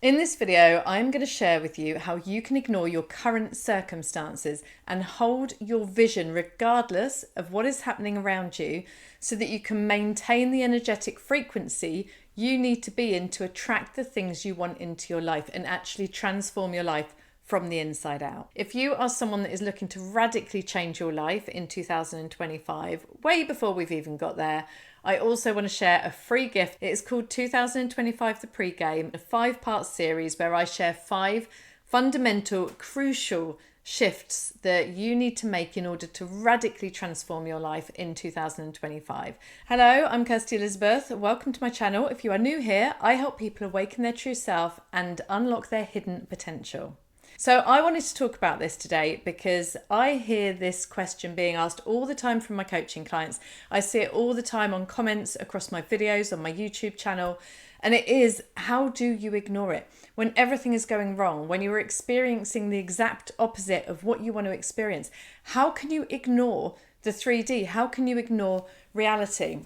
In this video, I'm going to share with you how you can ignore your current circumstances and hold your vision regardless of what is happening around you so that you can maintain the energetic frequency you need to be in to attract the things you want into your life and actually transform your life from the inside out. If you are someone that is looking to radically change your life in 2025, way before we've even got there, I also want to share a free gift. It is called 2025 The PreGame, a 5-part series where I share 5 fundamental, crucial shifts that you need to make in order to radically transform your life in 2025. Hello, I'm Kirsty Elizabeth. Welcome to my channel. If you are new here, I help people awaken their true self and unlock their hidden potential. So I wanted to talk about this today because I hear this question being asked all the time from my coaching clients. I see it all the time on comments across my videos on my YouTube channel. And it is, how do you ignore it? When everything is going wrong, when you're experiencing the exact opposite of what you want to experience, how can you ignore the 3D? How can you ignore reality?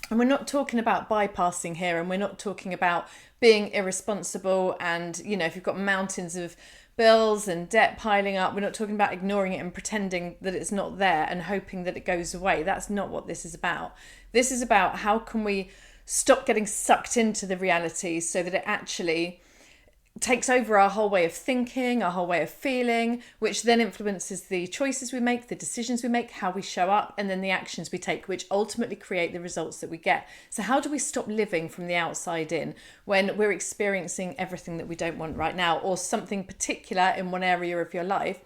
And we're not talking about bypassing here, and we're not talking about being irresponsible and, if you've got mountains of bills and debt piling up, we're not talking about ignoring it and pretending that it's not there and hoping that it goes away. That's not what this is about. This is about how can we stop getting sucked into the reality so that it actually takes over our whole way of thinking, our whole way of feeling, which then influences the choices we make, the decisions we make, how we show up, and then the actions we take, which ultimately create the results that we get. So how do we stop living from the outside in when we're experiencing everything that we don't want right now, or something particular in one area of your life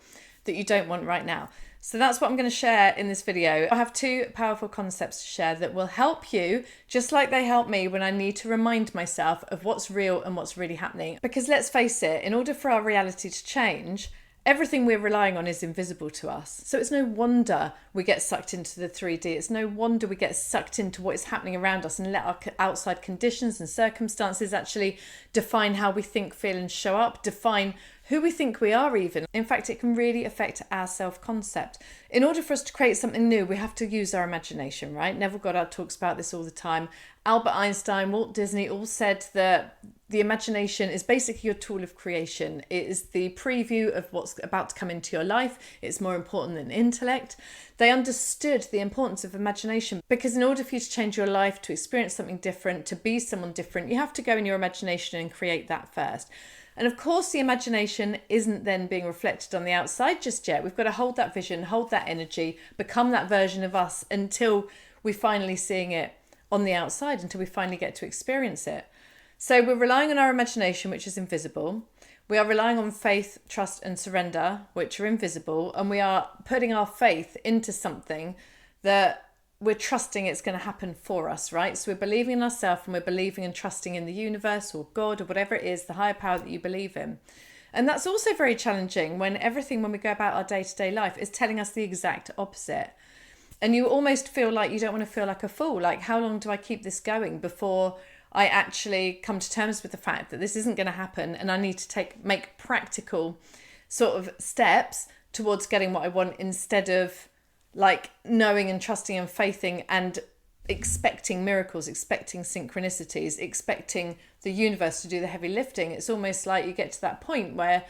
that you don't want right now? So that's what I'm going to share in this video. I have 2 powerful concepts to share that will help you, just like they help me when I need to remind myself of what's real and what's really happening. Because let's face it, in order for our reality to change, everything we're relying on is invisible to us. So it's no wonder we get sucked into the 3D. It's no wonder we get sucked into what is happening around us and let our outside conditions and circumstances actually define how we think, feel, and show up, define who we think we are even. In fact, it can really affect our self-concept. In order for us to create something new, we have to use our imagination, right? Neville Goddard talks about this all the time. Albert Einstein, Walt Disney all said that the imagination is basically your tool of creation. It is the preview of what's about to come into your life. It's more important than intellect. They understood the importance of imagination because in order for you to change your life, to experience something different, to be someone different, you have to go in your imagination and create that first. And of course, the imagination isn't then being reflected on the outside just yet. We've got to hold that vision, hold that energy, become that version of us until we're finally seeing it on the outside, until we finally get to experience it. So we're relying on our imagination, which is invisible. We are relying on faith, trust, and surrender, which are invisible. And we are putting our faith into something that we're trusting it's going to happen for us, right? So we're believing in ourselves and we're believing and trusting in the universe or God or whatever it is, the higher power that you believe in. And that's also very challenging when we go about our day-to-day life is telling us the exact opposite. And you almost feel like you don't want to feel like a fool. Like, how long do I keep this going before I actually come to terms with the fact that this isn't going to happen and I need to make practical sort of steps towards getting what I want instead of like knowing and trusting and faithing and expecting miracles, expecting synchronicities, expecting the universe to do the heavy lifting. It's almost like you get to that point where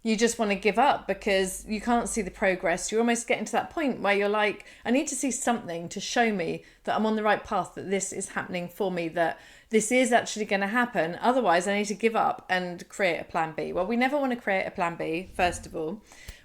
you just want to give up because you can't see the progress. You're almost getting to that point where you're like, I need to see something to show me that I'm on the right path, that this is happening for me, that this is actually going to happen. Otherwise, I need to give up and create a plan B. Well, we never want to create a plan B, first of all.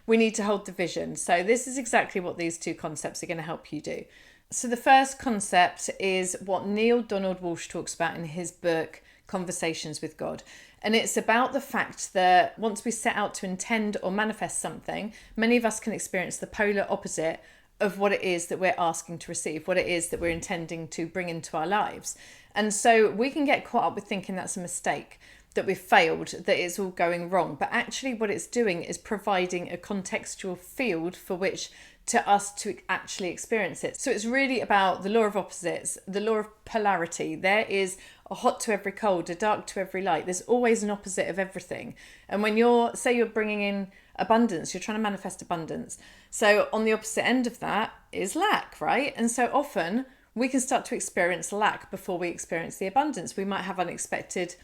We need to hold the vision. So this is exactly what these 2 concepts are going to help you do. So the first concept is what Neil Donald Walsh talks about in his book, Conversations with God. And it's about the fact that once we set out to intend or manifest something, many of us can experience the polar opposite of what it is that we're asking to receive, what it is that we're intending to bring into our lives. And so we can get caught up with thinking that's a mistake, that we've failed, that it's all going wrong. But actually what it's doing is providing a contextual field for which to us to actually experience it. So it's really about the law of opposites, the law of polarity. There is a hot to every cold, a dark to every light. There's always an opposite of everything. And when you're bringing in abundance, you're trying to manifest abundance. So on the opposite end of that is lack, right? And so often we can start to experience lack before we experience the abundance. We might have unexpected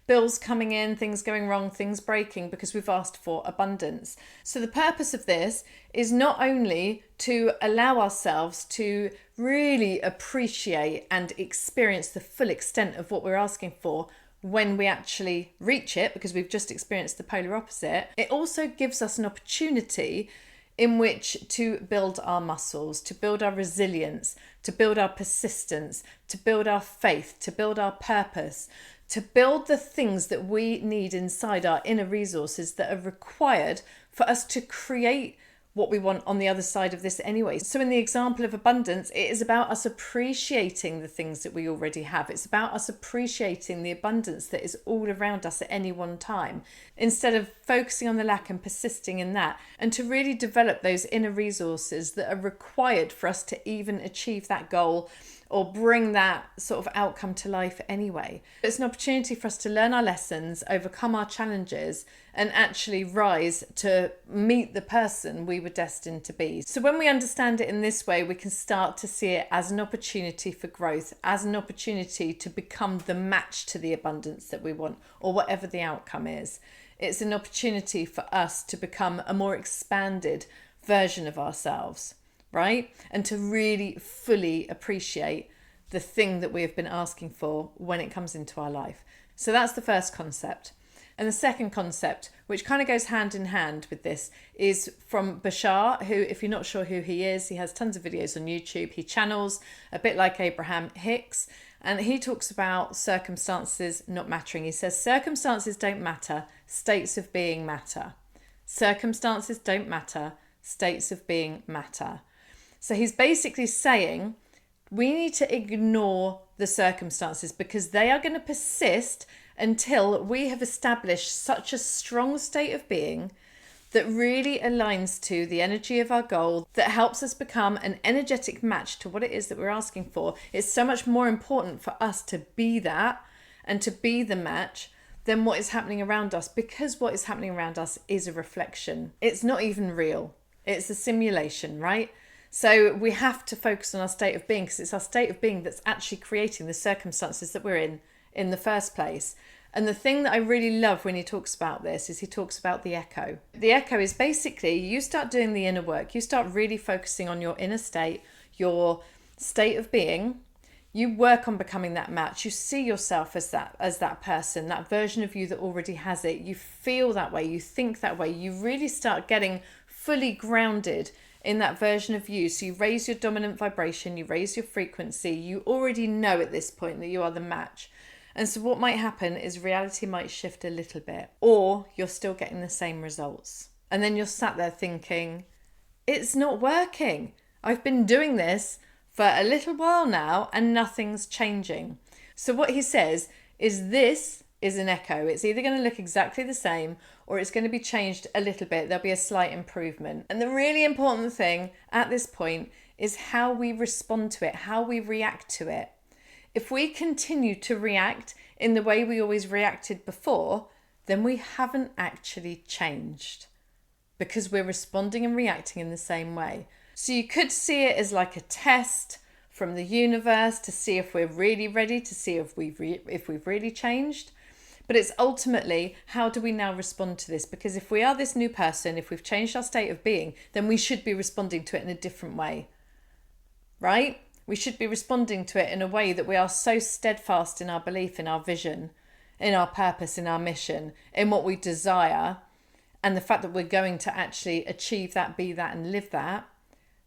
bills coming in, things going wrong, things breaking because we've asked for abundance. So the purpose of this is not only to allow ourselves to really appreciate and experience the full extent of what we're asking for when we actually reach it, because we've just experienced the polar opposite, it also gives us an opportunity in which to build our muscles, to build our resilience, to build our persistence, to build our faith, to build our purpose, to build the things that we need inside our inner resources that are required for us to create what we want on the other side of this anyway. So in the example of abundance, it is about us appreciating the things that we already have. It's about us appreciating the abundance that is all around us at any one time, instead of focusing on the lack and persisting in that, and to really develop those inner resources that are required for us to even achieve that goal or bring that sort of outcome to life anyway. It's an opportunity for us to learn our lessons, overcome our challenges, and actually rise to meet the person we were destined to be. So when we understand it in this way, we can start to see it as an opportunity for growth, as an opportunity to become the match to the abundance that we want, or whatever the outcome is. It's an opportunity for us to become a more expanded version of ourselves, right? And to really fully appreciate the thing that we have been asking for when it comes into our life. So that's the first concept. And the second concept, which kind of goes hand in hand with this, is from Bashar, who, if you're not sure who he is, he has tons of videos on YouTube. He channels a bit like Abraham Hicks, and he talks about circumstances not mattering. He says, circumstances don't matter, states of being matter. Circumstances don't matter, states of being matter. So he's basically saying we need to ignore the circumstances because they are going to persist until we have established such a strong state of being that really aligns to the energy of our goal, that helps us become an energetic match to what it is that we're asking for. It's so much more important for us to be that and to be the match than what is happening around us, because what is happening around us is a reflection. It's not even real. It's a simulation, right? So we have to focus on our state of being, because it's our state of being that's actually creating the circumstances that we're in the first place. And the thing that I really love when he talks about this is he talks about the echo. The echo is basically you start doing the inner work. You start really focusing on your inner state, your state of being. You work on becoming that match. You see yourself as that person, that version of you that already has it. You feel that way. You think that way. You really start getting fully grounded in that version of you. So you raise your dominant vibration, you raise your frequency. You already know at this point that you are the match. And so what might happen is reality might shift a little bit, or you're still getting the same results. And then you're sat there thinking, it's not working. I've been doing this for a little while now and nothing's changing. So what he says is this is an echo. It's either going to look exactly the same or it's going to be changed a little bit. There'll be a slight improvement. And the really important thing at this point is how we respond to it, how we react to it. If we continue to react in the way we always reacted before, then we haven't actually changed, because we're responding and reacting in the same way. So you could see it as like a test from the universe to see if we're really ready, to see if we've really changed. But it's ultimately, how do we now respond to this? Because if we are this new person, if we've changed our state of being, then we should be responding to it in a different way, right? We should be responding to it in a way that we are so steadfast in our belief, in our vision, in our purpose, in our mission, in what we desire, and the fact that we're going to actually achieve that, be that, and live that,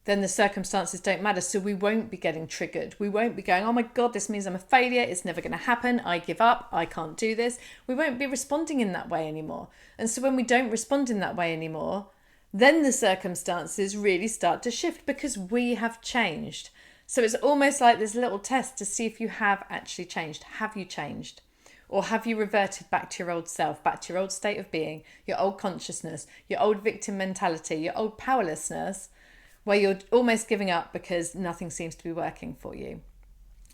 then the circumstances don't matter. So we won't be getting triggered. We won't be going, oh my God, this means I'm a failure. It's never going to happen. I give up. I can't do this. We won't be responding in that way anymore. And so when we don't respond in that way anymore, then the circumstances really start to shift because we have changed. So it's almost like this little test to see if you have actually changed. Have you changed? Or have you reverted back to your old self, back to your old state of being, your old consciousness, your old victim mentality, your old powerlessness, where you're almost giving up because nothing seems to be working for you?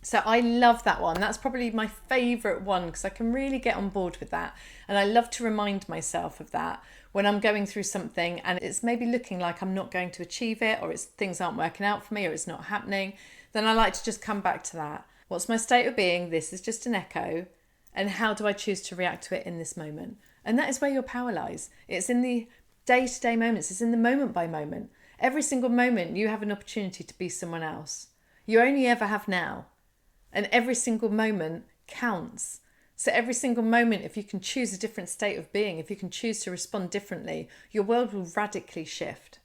So I love that one. That's probably my favourite one because I can really get on board with that. And I love to remind myself of that when I'm going through something and it's maybe looking like I'm not going to achieve it, or it's things aren't working out for me, or it's not happening. Then I like to just come back to that. What's my state of being? This is just an echo. And how do I choose to react to it in this moment? And that is where your power lies. It's in the day-to-day moments. It's in the moment by moment. Every single moment you have an opportunity to be someone else. You only ever have now. And every single moment counts. So every single moment, if you can choose a different state of being, if you can choose to respond differently, your world will radically shift.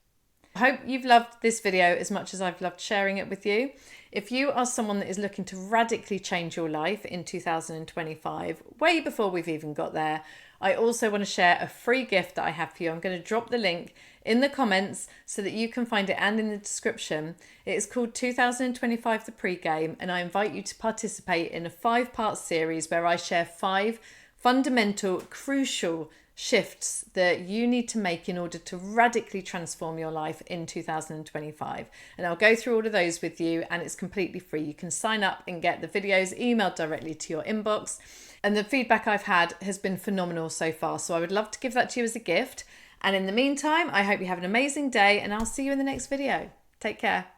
I hope you've loved this video as much as I've loved sharing it with you. If you are someone that is looking to radically change your life in 2025, way before we've even got there, I also want to share a free gift that I have for you. I'm going to drop the link in the comments so that you can find it, and in the description. It is called 2025 The PreGame, and I invite you to participate in a 5-part series where I share 5 fundamental, crucial shifts that you need to make in order to radically transform your life in 2025. And I'll go through all of those with you, and it's completely free. You can sign up and get the videos emailed directly to your inbox. And the feedback I've had has been phenomenal so far. So I would love to give that to you as a gift. And in the meantime, I hope you have an amazing day, and I'll see you in the next video. Take care.